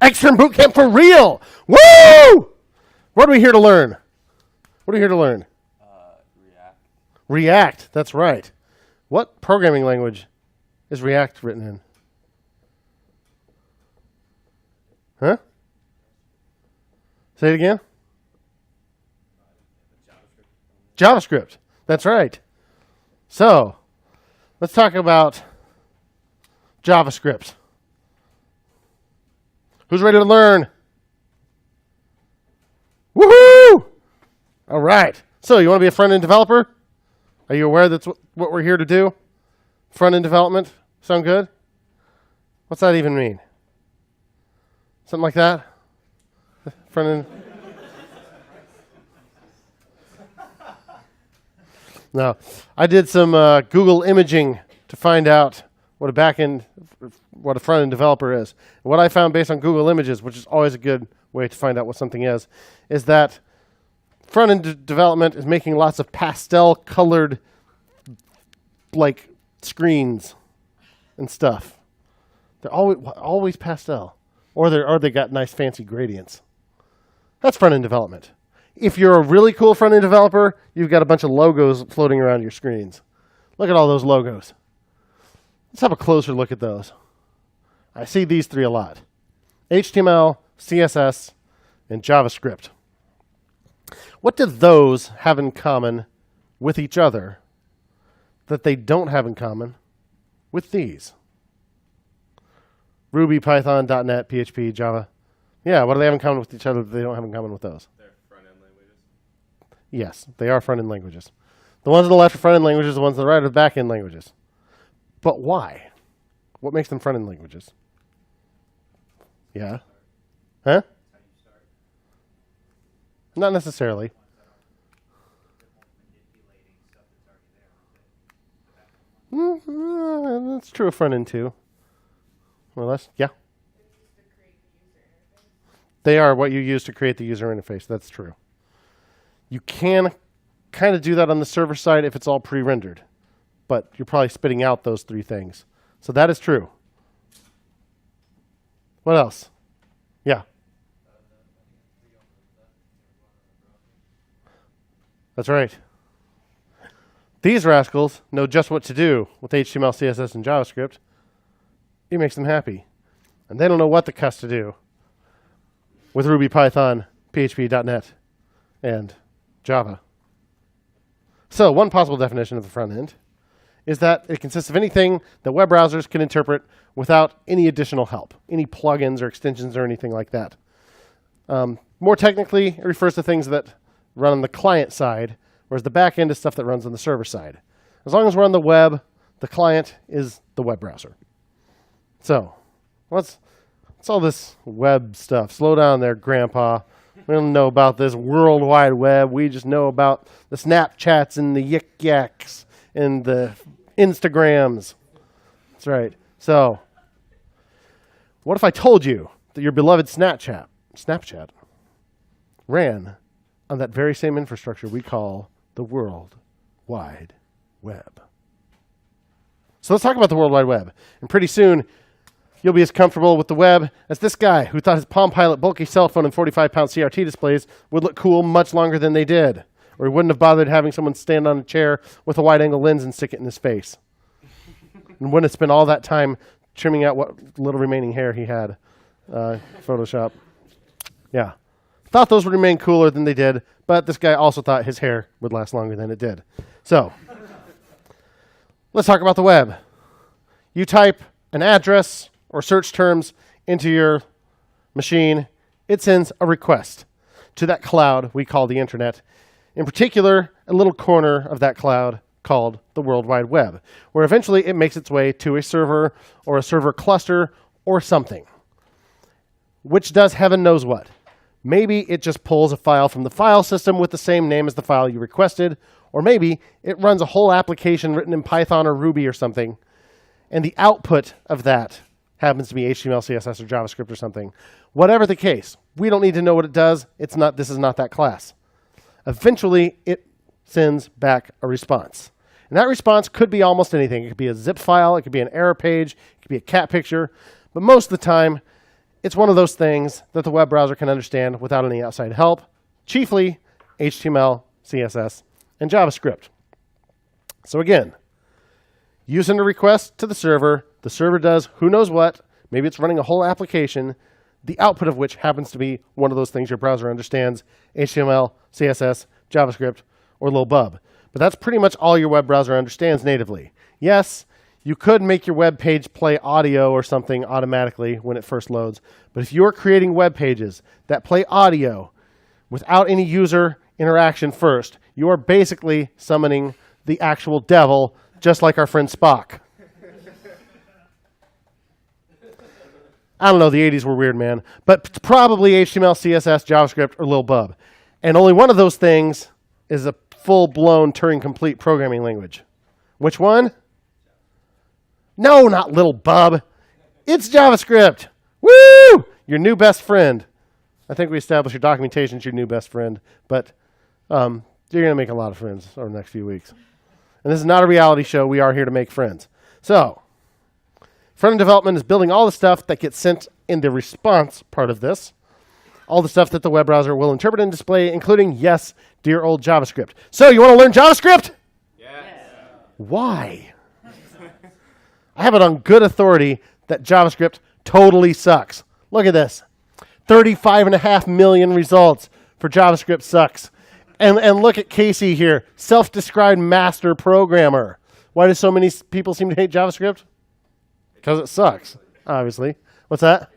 XTERN Bootcamp for real. Woo! What are we here to learn? What are we here to learn? React. React, that's right. What programming language is React written in? Huh? Say it again? JavaScript. That's right. So, let's talk about JavaScript. Who's ready to learn? Woohoo! All right. So, you want to be a front-end developer? Are you aware that's what we're here to do? Front-end development? Sound good? What's that even mean? Something like that? Front-end? No. I did some Google imaging to find out what a front-end developer is. And what I found based on Google Images, which is always a good way to find out what something is that front-end development is making lots of pastel-colored like screens and stuff. They're always pastel, or they got nice fancy gradients. That's front-end development. If you're a really cool front-end developer, you've got a bunch of logos floating around your screens. Look at all those logos. Let's have a closer look at those. I see these three a lot: HTML, CSS, and JavaScript. What do those have in common with each other that they don't have in common with these? Ruby, Python, .NET, PHP, Java. Yeah, what do they have in common with each other that they don't have in common with those? They're front-end languages. Yes, they are front-end languages. The ones on the left are front-end languages, the ones on the right are back-end languages. But why? What makes them front-end languages? Yeah? Huh? Not necessarily. That's true of front-end too. More or less, yeah. They are what you use to create the user interface. That's true. You can kind of do that on the server side if it's all pre-rendered, but you're probably spitting out those three things. So that is true. What else? Yeah. That's right. These rascals know just what to do with HTML, CSS, and JavaScript. It makes them happy. And they don't know what the cuss to do with Ruby, Python, PHP, .NET, and Java. So one possible definition of the front end is that it consists of anything that web browsers can interpret without any additional help, any plugins or extensions or anything like that. More technically, it refers to things that run on the client side, whereas the back end is stuff that runs on the server side. As long as we're on the web, the client is the web browser. So, what's all this web stuff? Slow down there, Grandpa. We don't know about this World Wide Web. We just know about the Snapchats and the Yik Yaks and the Instagrams. That's right. So, what if I told you that your beloved Snapchat ran on that very same infrastructure we call the World Wide Web? So let's talk about the World Wide Web. And pretty soon, you'll be as comfortable with the web as this guy who thought his Palm Pilot bulky cell phone and 45-pound CRT displays would look cool much longer than they did. Or he wouldn't have bothered having someone stand on a chair with a wide-angle lens and stick it in his face. And wouldn't have spent all that time trimming out what little remaining hair he had. Photoshop. Yeah. Thought those would remain cooler than they did, but this guy also thought his hair would last longer than it did. So, let's talk about the web. You type an address or search terms into your machine, it sends a request to that cloud we call the internet. In particular, a little corner of that cloud called the World Wide Web, where eventually it makes its way to a server or a server cluster or something, which does heaven knows what. Maybe it just pulls a file from the file system with the same name as the file you requested, or maybe it runs a whole application written in Python or Ruby or something, and the output of that happens to be HTML, CSS, or JavaScript or something. Whatever the case, we don't need to know what it does. This is not that class. Eventually, it sends back a response. And that response could be almost anything. It could be a zip file. It could be an error page. It could be a cat picture. But most of the time, it's one of those things that the web browser can understand without any outside help, chiefly HTML, CSS, and JavaScript. So again, you send a request to the server does who knows what, maybe it's running a whole application, the output of which happens to be one of those things your browser understands, HTML, CSS, JavaScript, or a little bub. But that's pretty much all your web browser understands natively. Yes, you could make your web page play audio or something automatically when it first loads, but if you're creating web pages that play audio without any user interaction first, you are basically summoning the actual devil, just like our friend Spock. I don't know, the 80s were weird, man. But probably HTML, CSS, JavaScript, or Lil Bub. And only one of those things is a full-blown Turing-complete programming language. Which one? No, not Lil Bub. It's JavaScript. Woo! Your new best friend. I think we established your documentation is your new best friend. But you're going to make a lot of friends over the next few weeks. And this is not a reality show. We are here to make friends. So, front-end development is building all the stuff that gets sent in the response part of this. All the stuff that the web browser will interpret and display, including, yes, dear old JavaScript. So, you want to learn JavaScript? Yes. Why? I have it on good authority that JavaScript totally sucks. Look at this. 35.5 million results for JavaScript sucks. And look at Casey here, self-described master programmer. Why do so many people seem to hate JavaScript? Because it sucks, obviously. What's that?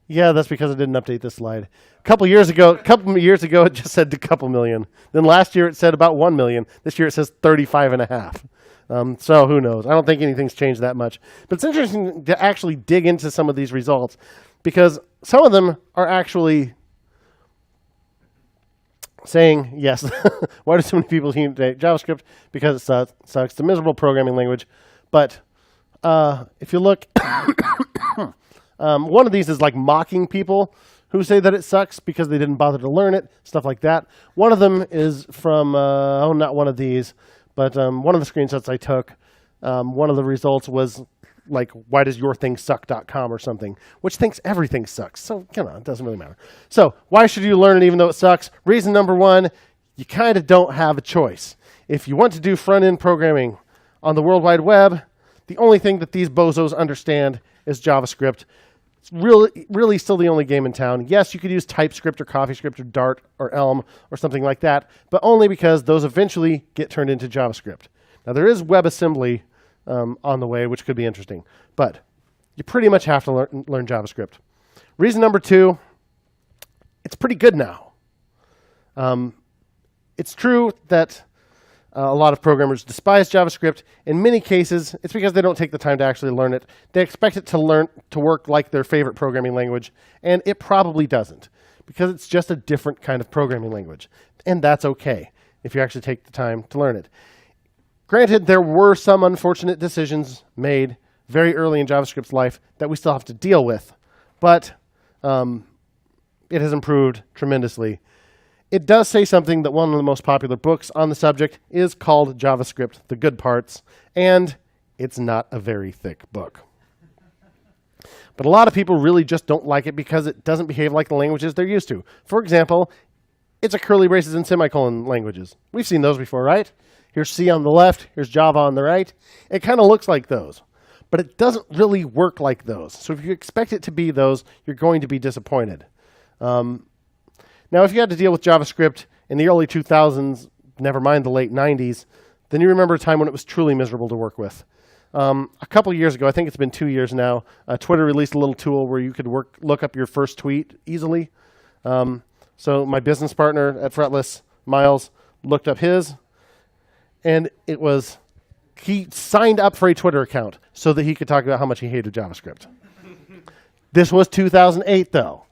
Yeah, that's because I didn't update this slide. A couple years ago, it just said a couple million. Then last year it said about 1 million. This year it says 35.5. So who knows? I don't think anything's changed that much. But it's interesting to actually dig into some of these results because some of them are actually saying, yes, why do so many people hate JavaScript? Because it sucks. It's a miserable programming language. But if you look, one of these is like mocking people who say that it sucks because they didn't bother to learn it, stuff like that. One of them is from, not one of these, but one of the screenshots I took, one of the results was like, why does your thing suck.com or something, which thinks everything sucks. So, come on, it doesn't really matter. So, why should you learn it even though it sucks? Reason number one, you kind of don't have a choice. If you want to do front-end programming on the World Wide Web, the only thing that these bozos understand is JavaScript. It's really still the only game in town. Yes, you could use TypeScript or CoffeeScript or Dart or Elm or something like that, but only because those eventually get turned into JavaScript. Now, there is WebAssembly on the way, which could be interesting. But you pretty much have to learn JavaScript. Reason number two, it's pretty good now. It's true that a lot of programmers despise JavaScript. In many cases, it's because they don't take the time to actually learn it. They expect it to work like their favorite programming language, and it probably doesn't, because it's just a different kind of programming language. And that's okay if you actually take the time to learn it. Granted, there were some unfortunate decisions made very early in JavaScript's life that we still have to deal with, but it has improved tremendously. It does say something that one of the most popular books on the subject is called JavaScript, The Good Parts, and it's not a very thick book. But a lot of people really just don't like it because it doesn't behave like the languages they're used to. For example, it's a curly braces and semicolon languages. We've seen those before, right? Here's C on the left, here's Java on the right. It kind of looks like those, but it doesn't really work like those. So if you expect it to be those, you're going to be disappointed. Now, if you had to deal with JavaScript in the early 2000s, never mind the late 90s, then you remember a time when it was truly miserable to work with. A couple years ago, I think it's been 2 years now, Twitter released a little tool where you could look up your first tweet easily. So my business partner at Fretless, Miles, looked up his, and it was, he signed up for a Twitter account so that he could talk about how much he hated JavaScript. This was 2008, though.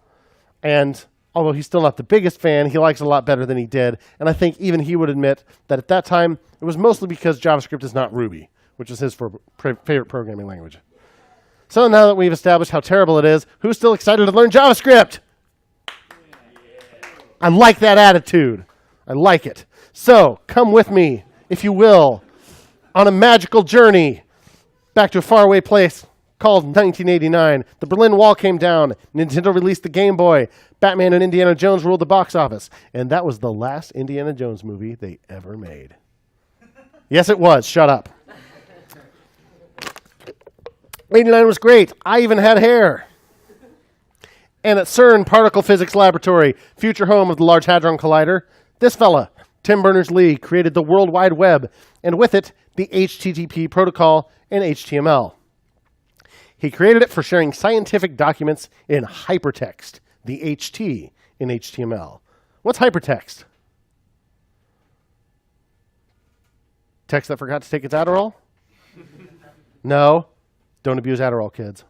And although he's still not the biggest fan, he likes it a lot better than he did. And I think even he would admit that at that time, it was mostly because JavaScript is not Ruby, which is his favorite programming language. So now that we've established how terrible it is, who's still excited to learn JavaScript? I like that attitude. I like it. So come with me, if you will, on a magical journey back to a faraway place called 1989. The Berlin Wall came down. Nintendo released the Game Boy. Batman and Indiana Jones ruled the box office. And that was the last Indiana Jones movie they ever made. Yes, it was. Shut up. 89 was great. I even had hair. And at CERN Particle Physics Laboratory, future home of the Large Hadron Collider, this fella, Tim Berners-Lee, created the World Wide Web, and with it, the HTTP protocol and HTML. He created it for sharing scientific documents in hypertext, the HT in HTML. What's hypertext? Text that forgot to take its Adderall? No. Don't abuse Adderall, kids.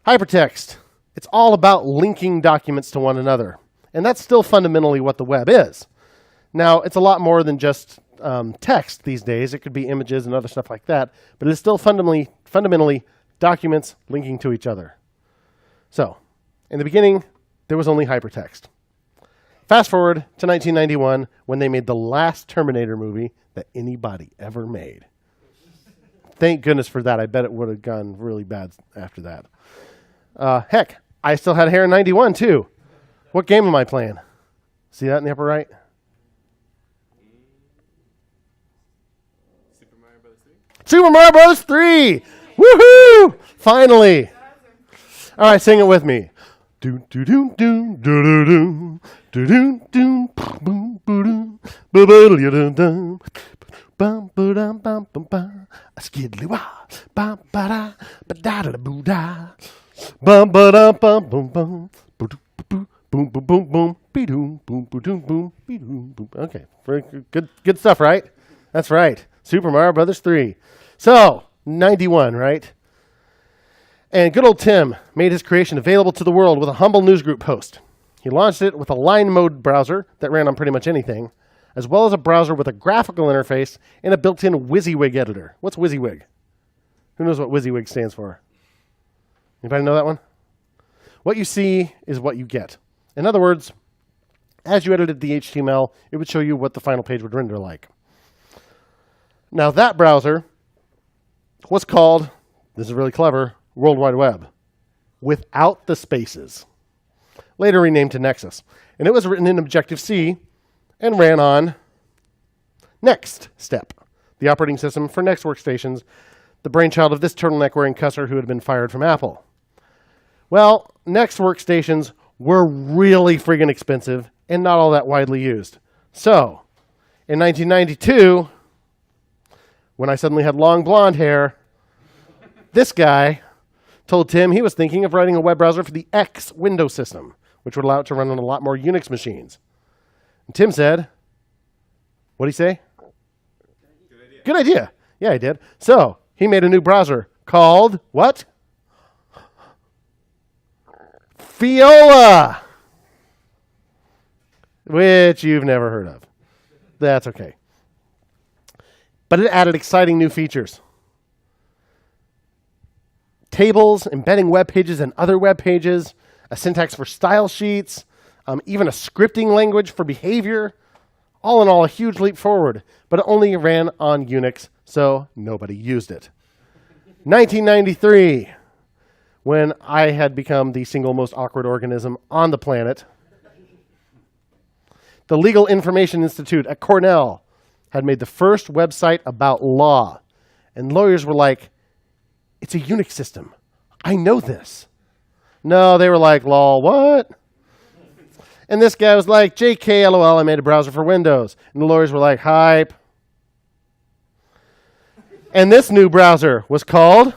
Hypertext. It's all about linking documents to one another. And that's still fundamentally what the web is. Now, it's a lot more than just text these days. It could be images and other stuff like that. But it's still fundamentally documents linking to each other. So, in the beginning, there was only hypertext. Fast forward to 1991, when they made the last Terminator movie that anybody ever made. Thank goodness for that. I bet it would have gone really bad after that. Heck, I still had hair in 91, too. What game am I playing? See that in the upper right? Super Mario Bros. 3? Super Mario Bros. 3! Woohoo! Finally! All right, sing it with me. Do do do do do do do do do do boom boom boom boom boom bum ba dum bum bum bum a skiddly wah bum ba da ba da da boo da bum ba dum bum bum bum boom boom boom boom boom be doom boom boom boom be doom boom. Okay, very good stuff, right? That's right. Super Mario Brothers 3. So 91, right? And good old Tim made his creation available to the world with a humble newsgroup post. He launched it with a line mode browser that ran on pretty much anything, as well as a browser with a graphical interface and a built-in WYSIWYG editor. What's WYSIWYG? Who knows what WYSIWYG stands for? Anybody know that one? What you see is what you get. In other words, as you edited the HTML, it would show you what the final page would render like. Now that browser was called, this is really clever, World Wide Web, without the spaces. Later renamed to Nexus. And it was written in Objective-C and ran on Next Step, the operating system for Next workstations, the brainchild of this turtleneck-wearing cusser who had been fired from Apple. Well, Next workstations were really friggin' expensive and not all that widely used. So, in 1992, when I suddenly had long blonde hair, this guy told Tim he was thinking of writing a web browser for the X Window system, which would allow it to run on a lot more Unix machines. And Tim said, what'd he say? Good idea. Good idea. Yeah, he did. So he made a new browser called what? Viola, which you've never heard of. That's okay. But it added exciting new features. Tables, embedding web pages and other web pages, a syntax for style sheets, even a scripting language for behavior. All in all, a huge leap forward, but it only ran on Unix, so nobody used it. 1993, when I had become the single most awkward organism on the planet, the Legal Information Institute at Cornell had made the first website about law. And lawyers were like, it's a Unix system. I know this. No, they were like, lol, what? And this guy was like, JK, LOL, I made a browser for Windows. And the lawyers were like, hype. And this new browser was called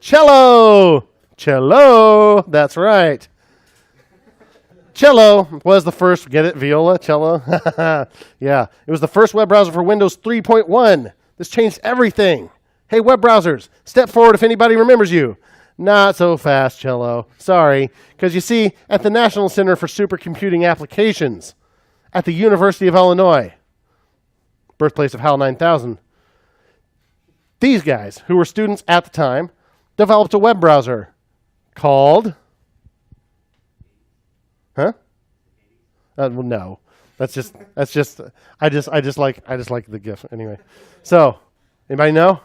Cello. Cello. That's right. Cello was the first, get it, viola, cello? Yeah, it was the first web browser for Windows 3.1. This changed everything. Hey, web browsers, step forward if anybody remembers you. Not so fast, Cello. Sorry. Because you see, at the National Center for Supercomputing Applications at the University of Illinois, birthplace of HAL 9000, these guys, who were students at the time, developed a web browser called... Huh? Well, no. I just like the GIF anyway. So, Anybody know?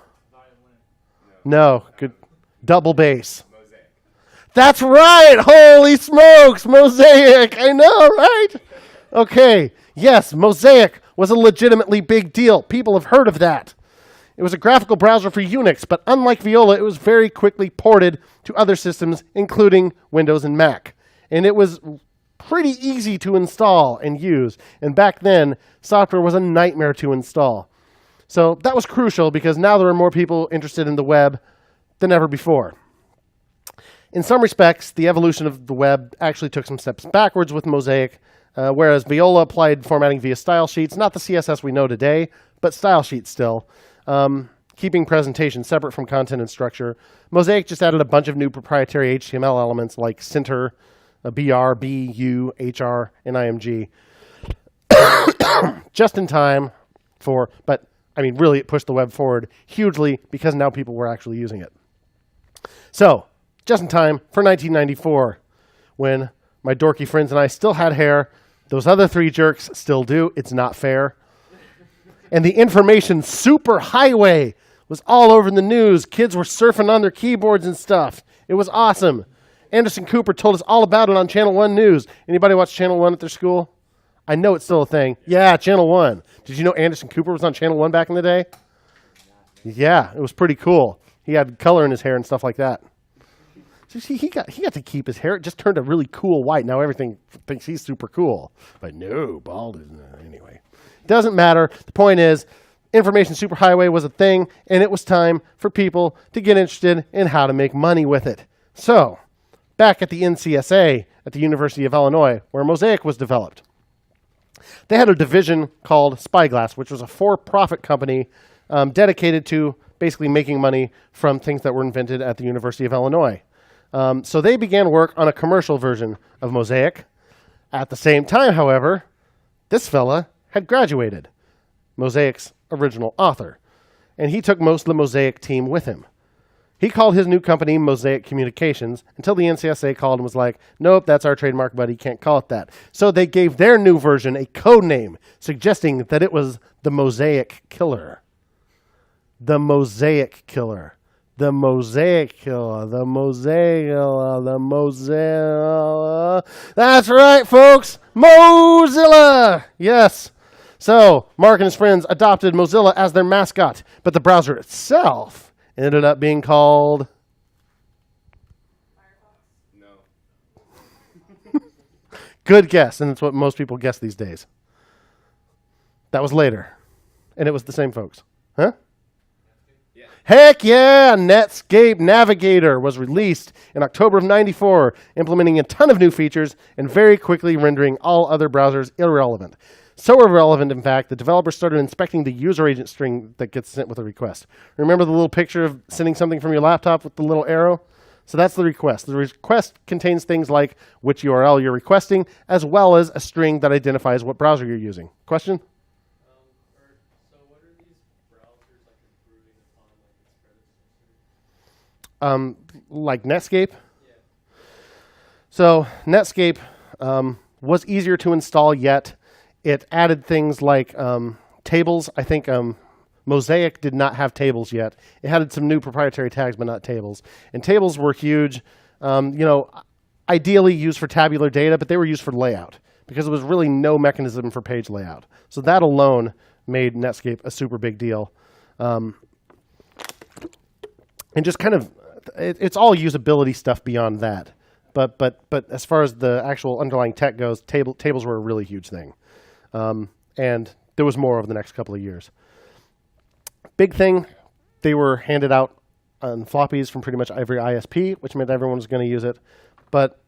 No. Good. Double bass. Mosaic. That's right. Holy smokes. Mosaic. I know, right? Okay. Yes, Mosaic was a legitimately big deal. People have heard of that. It was a graphical browser for Unix, but unlike Viola, it was very quickly ported to other systems, including Windows and Mac. And it was pretty easy to install and use. And back then, software was a nightmare to install. So that was crucial because now there are more people interested in the web than ever before. In some respects, the evolution of the web actually took some steps backwards with Mosaic, whereas Viola applied formatting via style sheets, not the CSS we know today, but style sheets still, keeping presentation separate from content and structure. Mosaic just added a bunch of new proprietary HTML elements like center, BR, BU, HR, and IMG, just in time for, but I mean, really, it pushed the web forward hugely because now people were actually using it. So, just in time for 1994, when my dorky friends and I still had hair, those other three jerks still do. It's not fair. And the information superhighway was all over the news. Kids were surfing on their keyboards and stuff. It was awesome. Anderson Cooper told us all about it on Channel 1 News. Anybody watch Channel 1 at their school? I know it's still a thing. Yeah, Channel 1. Did you know Anderson Cooper was on Channel 1 back in the day? Yeah, it was pretty cool. He had color in his hair and stuff like that. So see, he got to keep his hair. It just turned a really cool white. Now everything thinks he's super cool. But no, bald is anyway. Doesn't matter. The point is, information superhighway was a thing, and it was time for people to get interested in how to make money with it. So, back at the NCSA at the University of Illinois, where Mosaic was developed, they had a division called Spyglass, which was a for-profit company dedicated to basically making money from things that were invented at the University of Illinois. So they began work on a commercial version of Mosaic. At the same time, however, this fella had graduated, Mosaic's original author, and he took most of the Mosaic team with him. He called his new company Mosaic Communications until the NCSA called and was like, nope, that's our trademark, buddy, can't call it that. So they gave their new version a code name, suggesting that it was the Mosaic Killer. The Mosaic Killer. The Mosaic Killer. The Mosaic Killer. The Mosaic. That's right, folks. Mozilla. Yes. So Mark and his friends adopted Mozilla as their mascot, but the browser itself ended up being called No. Good guess, and it's what most people guess these days. That was later, and it was the same folks. Huh? Yeah. Heck yeah! Netscape Navigator was released in October of '94, implementing a ton of new features and very quickly rendering all other browsers irrelevant. So irrelevant, in fact, the developers started inspecting the user agent string that gets sent with a request. Remember the little picture of sending something from your laptop with the little arrow? So that's the request. The request contains things like which URL you're requesting, as well as a string that identifies what browser you're using. Question? So what are these browsers like improving upon like its predecessor? Like Netscape? Yeah. So Netscape was easier to install, yet it added things like tables. I think Mosaic did not have tables yet. It had some new proprietary tags, but not tables. And tables were huge, ideally used for tabular data, but they were used for layout because there was really no mechanism for page layout. So that alone made Netscape a super big deal. And just kind of, it's all usability stuff beyond that. But as far as the actual underlying tech goes, tables were a really huge thing. And there was more over the next couple of years. Big thing, they were handed out on floppies from pretty much every ISP, which meant everyone was going to use it. But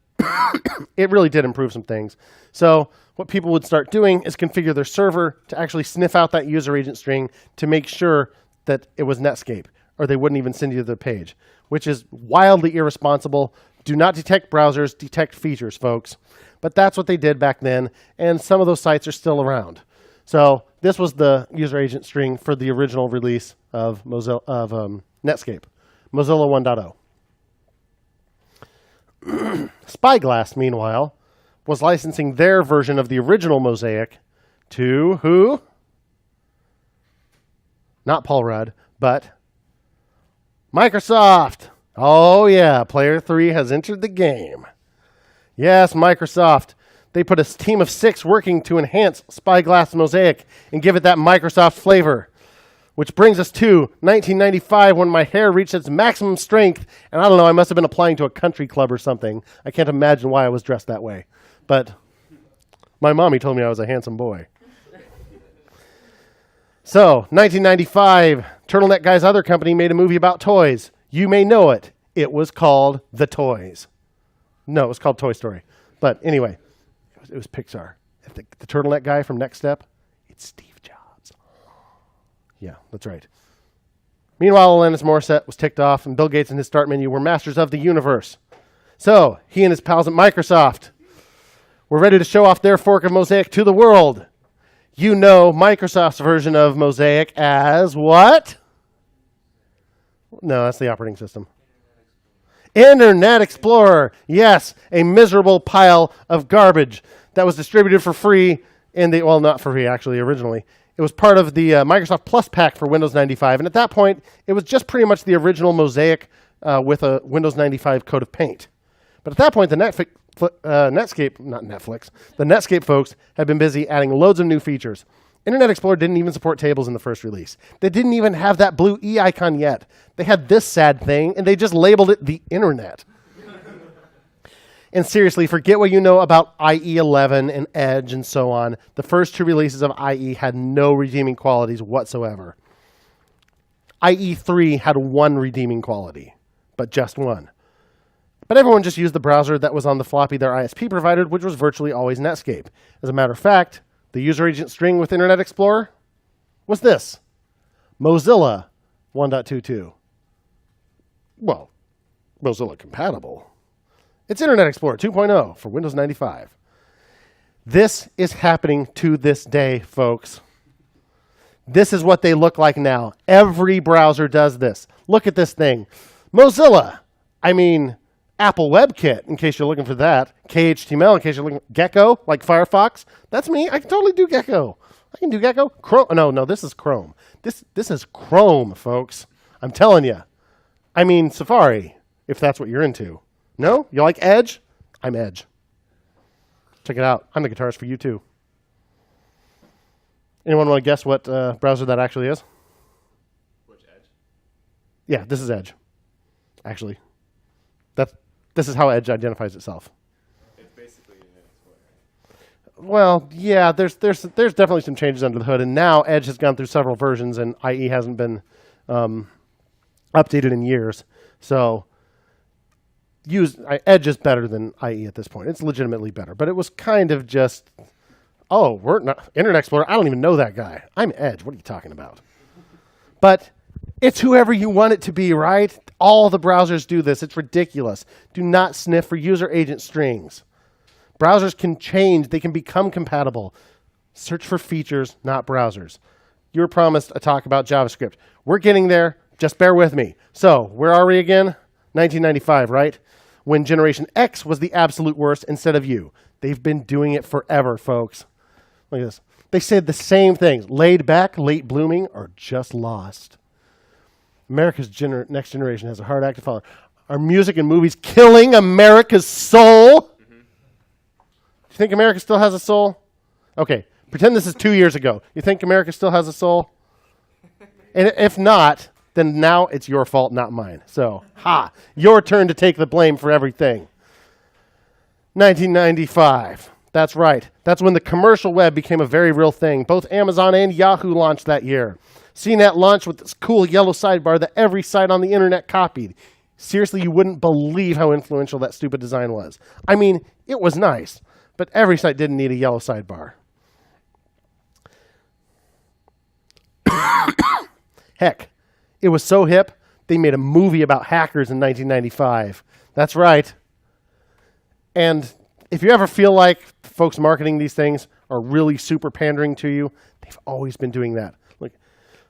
it really did improve some things. So what people would start doing is configure their server to actually sniff out that user agent string to make sure that it was Netscape, or they wouldn't even send you to the page, which is wildly irresponsible. Do not detect browsers, detect features, folks. But that's what they did back then, and some of those sites are still around. So this was the user agent string for the original release of Netscape, Mozilla 1.0. Spyglass, meanwhile, was licensing their version of the original Mosaic to who? Not Paul Rudd, But Microsoft. Oh, yeah. Player 3 has entered the game. Yes, Microsoft. They put a team of 6 working to enhance Spyglass Mosaic and give it that Microsoft flavor. Which brings us to 1995 when my hair reached its maximum strength. And I don't know, I must have been applying to a country club or something. I can't imagine why I was dressed that way. But my mommy told me I was a handsome boy. So, 1995, Turtleneck Guy's other company made a movie about toys. You may know it. It was called The Toys. No, it was called Toy Story. But anyway, it was Pixar. The Turtleneck Guy from Next Step, it's Steve Jobs. Yeah, that's right. Meanwhile, Alanis Morissette was ticked off, and Bill Gates and his start menu were masters of the universe. So, he and his pals at Microsoft were ready to show off their fork of Mosaic to the world. You know Microsoft's version of Mosaic as what? No, that's the operating system. Internet Explorer. Yes, a miserable pile of garbage that was distributed for free well, not for free, actually, originally. It was part of the Microsoft Plus pack for Windows 95. And at that point, it was just pretty much the original Mosaic with a Windows 95 coat of paint. But at that point, the Netscape folks had been busy adding loads of new features. Internet Explorer didn't even support tables in the first release. They didn't even have that blue E icon yet. They had this sad thing, and they just labeled it the Internet. And seriously, forget what you know about IE 11 and Edge and so on. The first 2 releases of IE had no redeeming qualities whatsoever. IE 3 had 1 redeeming quality, but just 1. But everyone just used the browser that was on the floppy their ISP provided, which was virtually always Netscape. As a matter of fact, the user agent string with Internet Explorer was this: Mozilla 1.22. Well, Mozilla compatible. It's Internet Explorer 2.0 for Windows 95. This is happening to this day, folks. This is what they look like now. Every browser does this. Look at this thing. Mozilla. Apple WebKit, in case you're looking for that. KHTML, in case you're looking for Gecko, like Firefox. That's me. I can totally do Gecko. I can do Gecko. Chrome. No, this is Chrome. This is Chrome, folks. I'm telling you. Safari, if that's what you're into. No? You like Edge? I'm Edge. Check it out. I'm the guitarist for you, too. Anyone want to guess what browser that actually is? Which Edge? Yeah, this is Edge. Actually. This is how Edge identifies itself. It's basically Internet Explorer. Well, yeah, there's definitely some changes under the hood, and now Edge has gone through several versions, and IE hasn't been updated in years. So Edge is better than IE at this point. It's legitimately better, but it was kind of just, we're not Internet Explorer. I don't even know that guy. I'm Edge. What are you talking about? But it's whoever you want it to be, right? All the browsers do this. It's ridiculous. Do not sniff for user agent strings. Browsers can change. They can become compatible. Search for features, not browsers. You were promised a talk about JavaScript. We're getting there. Just bear with me. So, where are we again? 1995, right? When Generation X was the absolute worst instead of U. They've been doing it forever, folks. Look at this. They said the same things. Laid back, late blooming, or just lost. America's next generation has a hard act to follow. Are music and movies killing America's soul? Mm-hmm. Do you think America still has a soul? Okay, pretend this is 2 years ago. You think America still has a soul? And if not, then now it's your fault, not mine. So, your turn to take the blame for everything. 1995. That's right. That's when the commercial web became a very real thing. Both Amazon and Yahoo launched that year. CNET launched with this cool yellow sidebar that every site on the internet copied. Seriously, you wouldn't believe how influential that stupid design was. It was nice, but every site didn't need a yellow sidebar. Heck, it was so hip, they made a movie about hackers in 1995. That's right. And if you ever feel like folks marketing these things are really super pandering to you, they've always been doing that.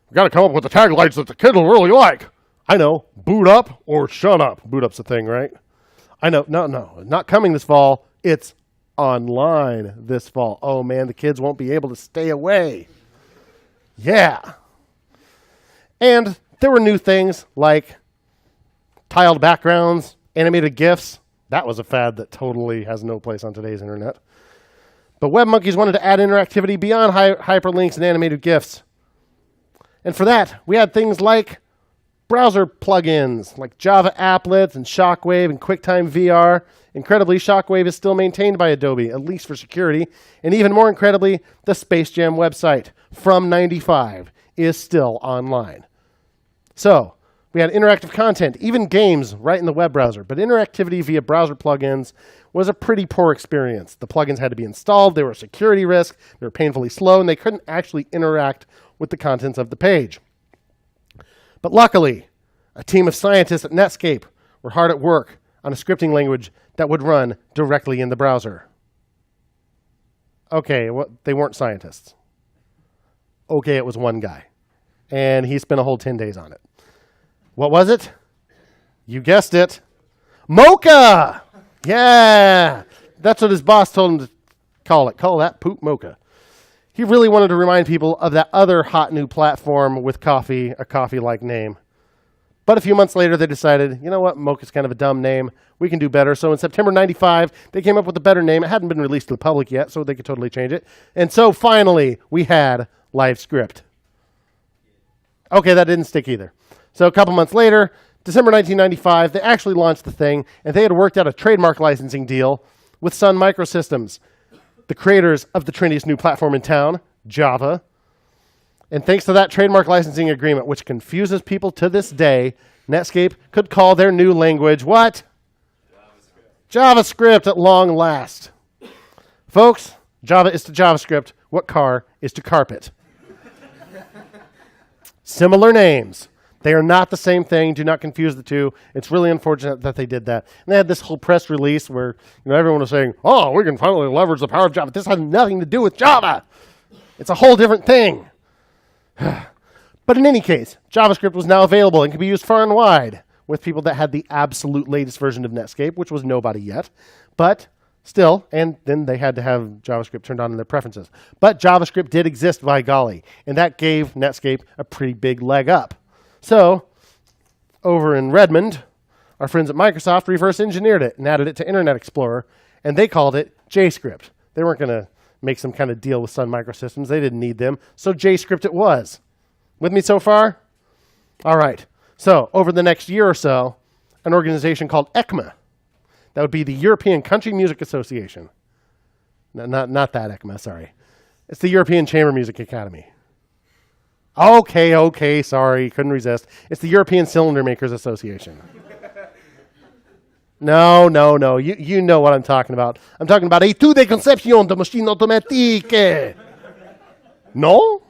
We've got to come up with the taglines that the kid will really like. I know, boot up or shut up. Boot up's a thing, right? I know, no, not coming this fall. It's online this fall. Oh, man, the kids won't be able to stay away. Yeah. And There were new things like tiled backgrounds, animated GIFs. That was a fad that totally has no place on today's internet. But web monkeys wanted to add interactivity beyond hyperlinks and animated GIFs. And for that, we had things like browser plugins, like Java Applets and Shockwave and QuickTime VR. Incredibly, Shockwave is still maintained by Adobe, at least for security. And even more incredibly, the Space Jam website from '95 is still online. So, we had interactive content, even games right in the web browser. But interactivity via browser plugins was a pretty poor experience. The plugins had to be installed, they were a security risk, they were painfully slow, and they couldn't actually interact with the contents of the page. But luckily, a team of scientists at Netscape were hard at work on a scripting language that would run directly in the browser. Okay, well, they weren't scientists. Okay, it was one guy. And he spent a whole 10 days on it. What was it? You guessed it. Mocha! Yeah! That's what his boss told him to call it. Call that poop Mocha. He really wanted to remind people of that other hot new platform with coffee, a coffee-like name. But a few months later, they decided, you know what, Mocha's kind of a dumb name. We can do better. So in September '95, they came up with a better name. It hadn't been released to the public yet, so they could totally change it. And so finally, we had LiveScript. Okay, that didn't stick either. So a couple months later, December 1995, they actually launched the thing, and they had worked out a trademark licensing deal with Sun Microsystems, the creators of the trendiest new platform in town, Java. And thanks to that trademark licensing agreement, which confuses people to this day, Netscape could call their new language what? JavaScript at long last. Folks, Java is to JavaScript what car is to carpet. Similar names. They are not the same thing. Do not confuse the two. It's really unfortunate that they did that. And they had this whole press release where everyone was saying, oh, we can finally leverage the power of Java. This has nothing to do with Java. It's a whole different thing. But in any case, JavaScript was now available and could be used far and wide with people that had the absolute latest version of Netscape, which was nobody yet. But still, and then they had to have JavaScript turned on in their preferences. But JavaScript did exist, by golly, and that gave Netscape a pretty big leg up. So, over in Redmond, our friends at Microsoft reverse engineered it and added it to Internet Explorer, and they called it JScript. They weren't going to make some kind of deal with Sun Microsystems. They didn't need them, so JScript it was. With me so far? All right. So, over the next year or so, an organization called ECMA, that would be the European Country Music Association. No, not that ECMA, sorry. It's the European Chamber Music Academy. Okay, sorry, couldn't resist. It's the European Cylinder Makers Association. No, you know what I'm talking about. I'm talking about Étude de Conception de Machine Automatique. No?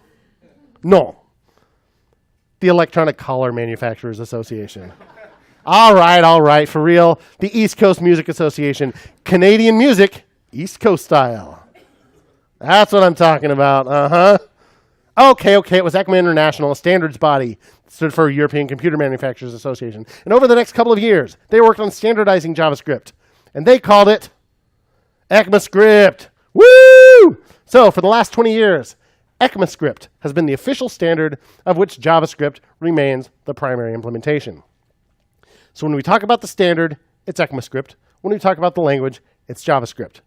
The Electronic Collar Manufacturers Association. All right, for real. The East Coast Music Association. Canadian music, East Coast style. That's what I'm talking about, Okay, it was ECMA International, a standards body. It stood for European Computer Manufacturers Association. And over the next couple of years, they worked on standardizing JavaScript. And they called it ECMAScript. Woo! So for the last 20 years, ECMAScript has been the official standard of which JavaScript remains the primary implementation. So when we talk about the standard, it's ECMAScript. When we talk about the language, it's JavaScript.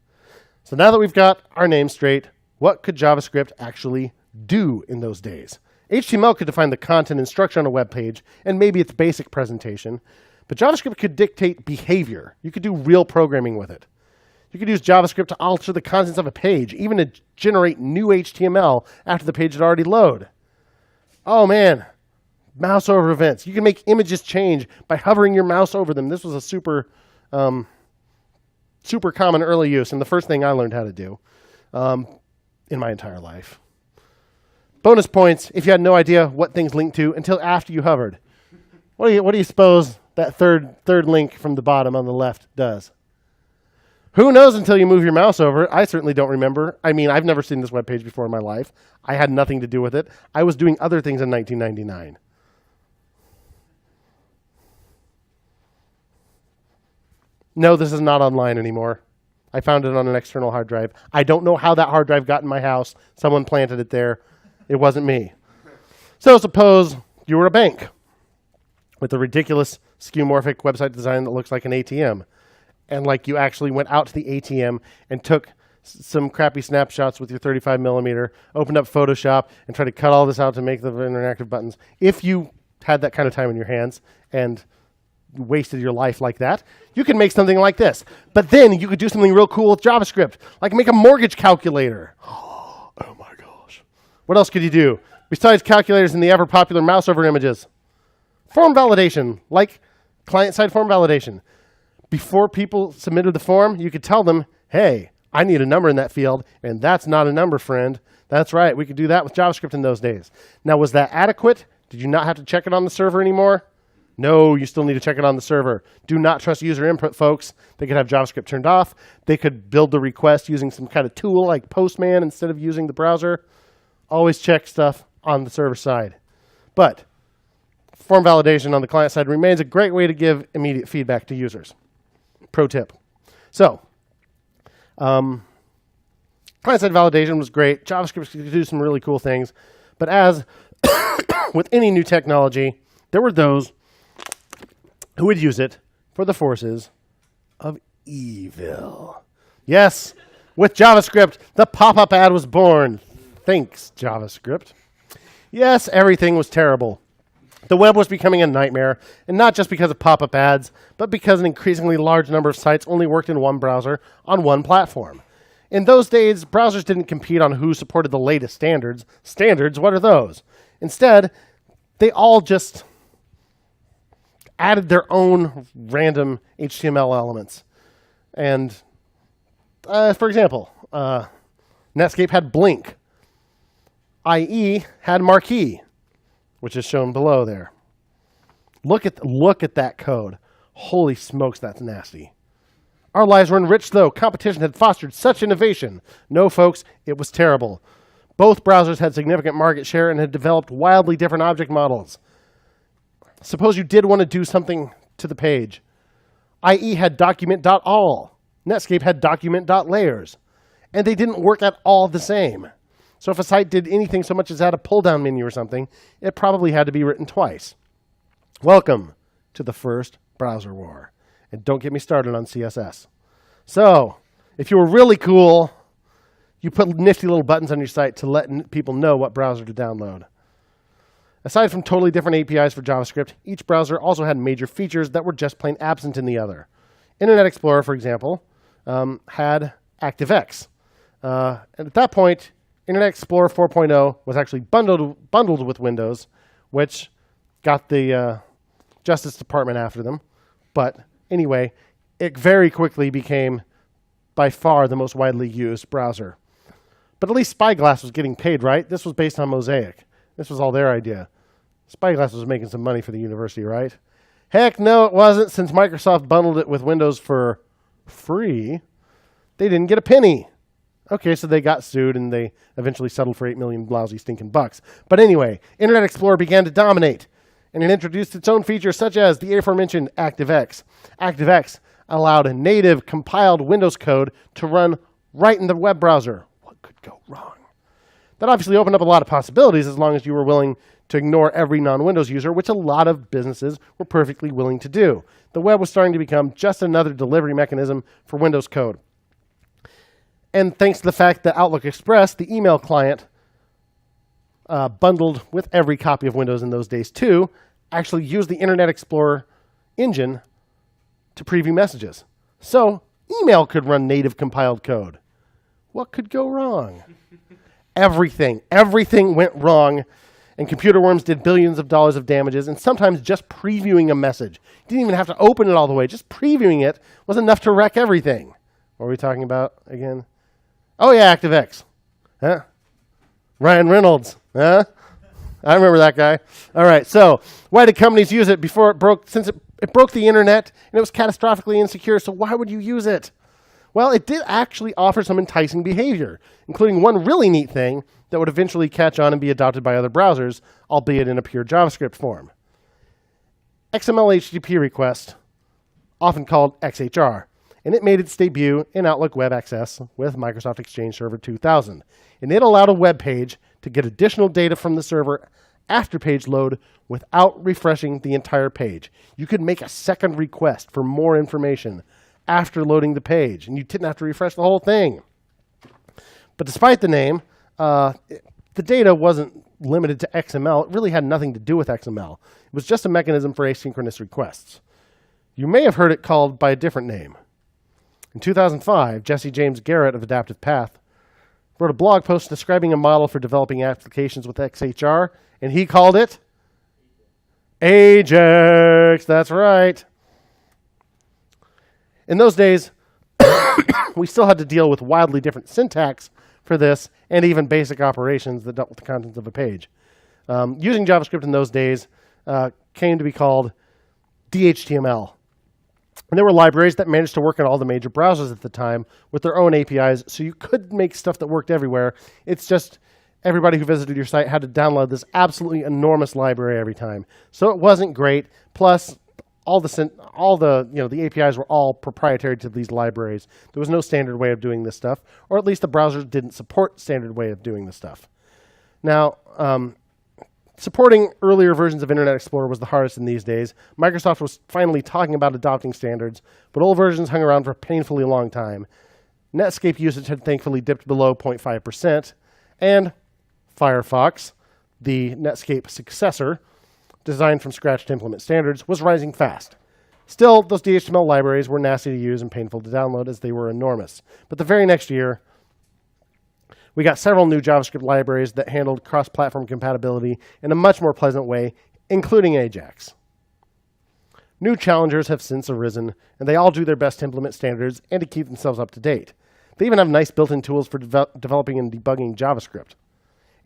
So now that we've got our name straight, what could JavaScript actually do in those days? HTML could define the content and structure on a web page and maybe its basic presentation, but JavaScript could dictate behavior. You could do real programming with it. You could use JavaScript to alter the contents of a page, even to generate new HTML after the page had already loaded. Oh man, mouse over events. You can make images change by hovering your mouse over them. This was a super common early use, and the first thing I learned how to do in my entire life. Bonus points if you had no idea what things linked to until after you hovered. What do you suppose that third link from the bottom on the left does? Who knows until you move your mouse over it? I certainly don't remember. I mean, I've never seen this web page before in my life. I had nothing to do with it. I was doing other things in 1999. No, this is not online anymore. I found it on an external hard drive. I don't know how that hard drive got in my house. Someone planted it there. It wasn't me. So suppose you were a bank with a ridiculous skeuomorphic website design that looks like an ATM. And like you actually went out to the ATM and took some crappy snapshots with your 35 millimeter, opened up Photoshop, and tried to cut all this out to make the interactive buttons. If you had that kind of time in your hands and wasted your life like that, you could make something like this. But then you could do something real cool with JavaScript, like make a mortgage calculator. Oh my gosh. What else could you do? Besides calculators and the ever-popular mouse over images. Form validation, like client-side form validation. Before people submitted the form, you could tell them, hey, I need a number in that field, and that's not a number, friend. That's right. We could do that with JavaScript in those days. Now, was that adequate? Did you not have to check it on the server anymore? No, you still need to check it on the server. Do not trust user input, folks. They could have JavaScript turned off. They could build the request using some kind of tool like Postman instead of using the browser. Always check stuff on the server side. But form validation on the client side remains a great way to give immediate feedback to users. Pro tip. So, client-side validation was great. JavaScript could do some really cool things. But as with any new technology, there were those who would use it for the forces of evil. Yes, with JavaScript, the pop-up ad was born. Thanks, JavaScript. Yes, everything was terrible. The web was becoming a nightmare, and not just because of pop-up ads, but because an increasingly large number of sites only worked in one browser on one platform. In those days, browsers didn't compete on who supported the latest standards. Standards, what are those? Instead, they all just added their own random HTML elements. And, for example, Netscape had Blink. IE had Marquee, which is shown below there. Look at that code. Holy smokes, that's nasty. Our lives were enriched, though. Competition had fostered such innovation. No, folks, it was terrible. Both browsers had significant market share and had developed wildly different object models. Suppose you did want to do something to the page. IE had document.all. Netscape had document.layers. And they didn't work at all the same. So if a site did anything so much as add a pull-down menu or something, it probably had to be written twice. Welcome to the first browser war. And don't get me started on CSS. So, if you were really cool, you put nifty little buttons on your site to let people know what browser to download. Aside from totally different APIs for JavaScript, each browser also had major features that were just plain absent in the other. Internet Explorer, for example, had ActiveX. And at that point, Internet Explorer 4.0 was actually bundled with Windows, which got the Justice Department after them. But anyway, it very quickly became by far the most widely used browser. But at least Spyglass was getting paid, right? This was based on Mosaic. This was all their idea. Spyglass was making some money for the university, right? Heck no, it wasn't, since Microsoft bundled it with Windows for free. They didn't get a penny. Okay, so they got sued, and they eventually settled for $8 million lousy stinking bucks. But anyway, Internet Explorer began to dominate, and it introduced its own features, such as the aforementioned ActiveX. ActiveX allowed a native compiled Windows code to run right in the web browser. What could go wrong? That obviously opened up a lot of possibilities as long as you were willing to ignore every non-Windows user, which a lot of businesses were perfectly willing to do. The web was starting to become just another delivery mechanism for Windows code. And thanks to the fact that Outlook Express, the email client, bundled with every copy of Windows in those days too, actually used the Internet Explorer engine to preview messages. So email could run native compiled code. What could go wrong? Everything went wrong, and computer worms did billions of dollars of damages, and sometimes just previewing a message. You didn't even have to open it all the way. Just previewing it was enough to wreck everything. What were we talking about again? Oh yeah, ActiveX. Huh? Ryan Reynolds. Huh? I remember that guy. All right, so why did companies use it before it broke? Since it broke the internet and it was catastrophically insecure, so why would you use it? Well, it did actually offer some enticing behavior, including one really neat thing that would eventually catch on and be adopted by other browsers, albeit in a pure JavaScript form. XML HTTP request, often called XHR, and it made its debut in Outlook Web Access with Microsoft Exchange Server 2000. And it allowed a web page to get additional data from the server after page load without refreshing the entire page. You could make a second request for more information after loading the page, and you didn't have to refresh the whole thing. But despite the name, the data wasn't limited to XML. It really had nothing to do with XML. It was just a mechanism for asynchronous requests. You may have heard it called by a different name. In 2005, Jesse James Garrett of Adaptive Path wrote a blog post describing a model for developing applications with XHR, and he called it Ajax. That's right. In those days, we still had to deal with wildly different syntax for this and even basic operations that dealt with the contents of a page. Using JavaScript in those days came to be called DHTML. And there were libraries that managed to work on all the major browsers at the time with their own APIs, so you could make stuff that worked everywhere. It's just everybody who visited your site had to download this absolutely enormous library every time. So it wasn't great. Plus, the APIs were all proprietary to these libraries. There was no standard way of doing this stuff, or at least the browsers didn't support standard way of doing this stuff. Now, supporting earlier versions of Internet Explorer was the hardest in these days. Microsoft was finally talking about adopting standards, but old versions hung around for a painfully long time. Netscape usage had thankfully dipped below 0.5%, and Firefox, the Netscape successor, designed from scratch to implement standards, was rising fast. Still, those DHTML libraries were nasty to use and painful to download as they were enormous. But the very next year, we got several new JavaScript libraries that handled cross-platform compatibility in a much more pleasant way, including Ajax. New challengers have since arisen, and they all do their best to implement standards and to keep themselves up to date. They even have nice built-in tools for developing and debugging JavaScript.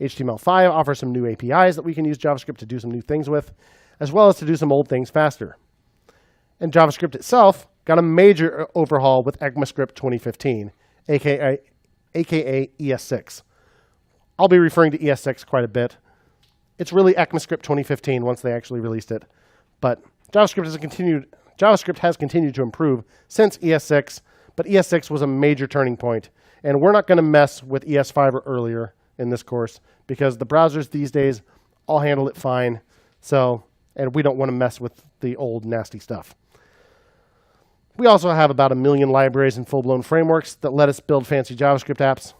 HTML5 offers some new APIs that we can use JavaScript to do some new things with, as well as to do some old things faster. And JavaScript itself got a major overhaul with ECMAScript 2015, aka ES6. I'll be referring to ES6 quite a bit. It's really ECMAScript 2015 once they actually released it. But JavaScript has continued to improve since ES6, but ES6 was a major turning point. And we're not going to mess with ES5 or earlier in this course because the browsers these days all handle it fine. And we don't want to mess with the old nasty stuff. We also have about 1 million libraries and full-blown frameworks that let us build fancy JavaScript apps.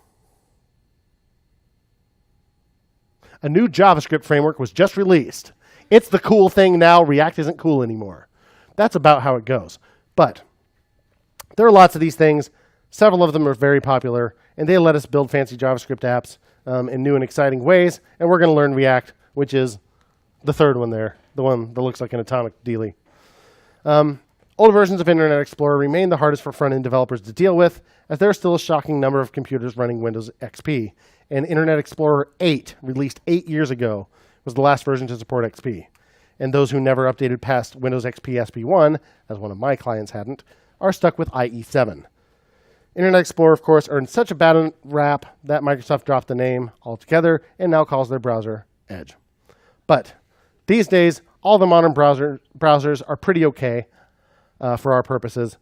A new JavaScript framework was just released. It's the cool thing now. React isn't cool anymore. That's about how it goes. But there are lots of these things. Several of them are very popular, and they let us build fancy JavaScript apps in new and exciting ways. And we're going to learn React, which is the third one there, the one that looks like an atomic dealie. Old versions of Internet Explorer remain the hardest for front-end developers to deal with, as there are still a shocking number of computers running Windows XP. And Internet Explorer 8, released 8 years ago, was the last version to support XP. And those who never updated past Windows XP SP1, as one of my clients hadn't, are stuck with IE7. Internet Explorer, of course, earned such a bad rap that Microsoft dropped the name altogether and now calls their browser Edge. But these days, all the modern browsers are pretty okay for our purposes.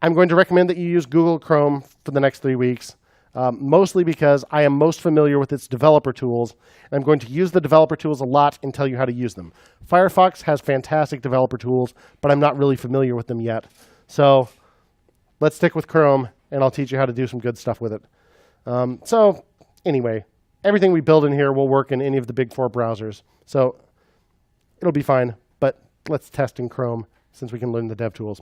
I'm going to recommend that you use Google Chrome for the next 3 weeks, mostly because I am most familiar with its developer tools. And I'm going to use the developer tools a lot and tell you how to use them. Firefox has fantastic developer tools, but I'm not really familiar with them yet. So let's stick with Chrome, and I'll teach you how to do some good stuff with it. So anyway, everything we build in here will work in any of the big 4 browsers. So it'll be fine, but let's test in Chrome since we can learn the dev tools.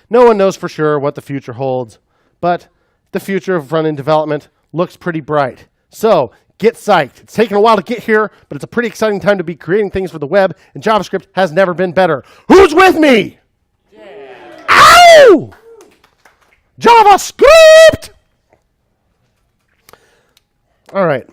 No one knows for sure what the future holds, but the future of front-end development looks pretty bright. So get psyched. It's taken a while to get here, but it's a pretty exciting time to be creating things for the web, and JavaScript has never been better. Who's with me? Yeah. Ow! JavaScript! All right.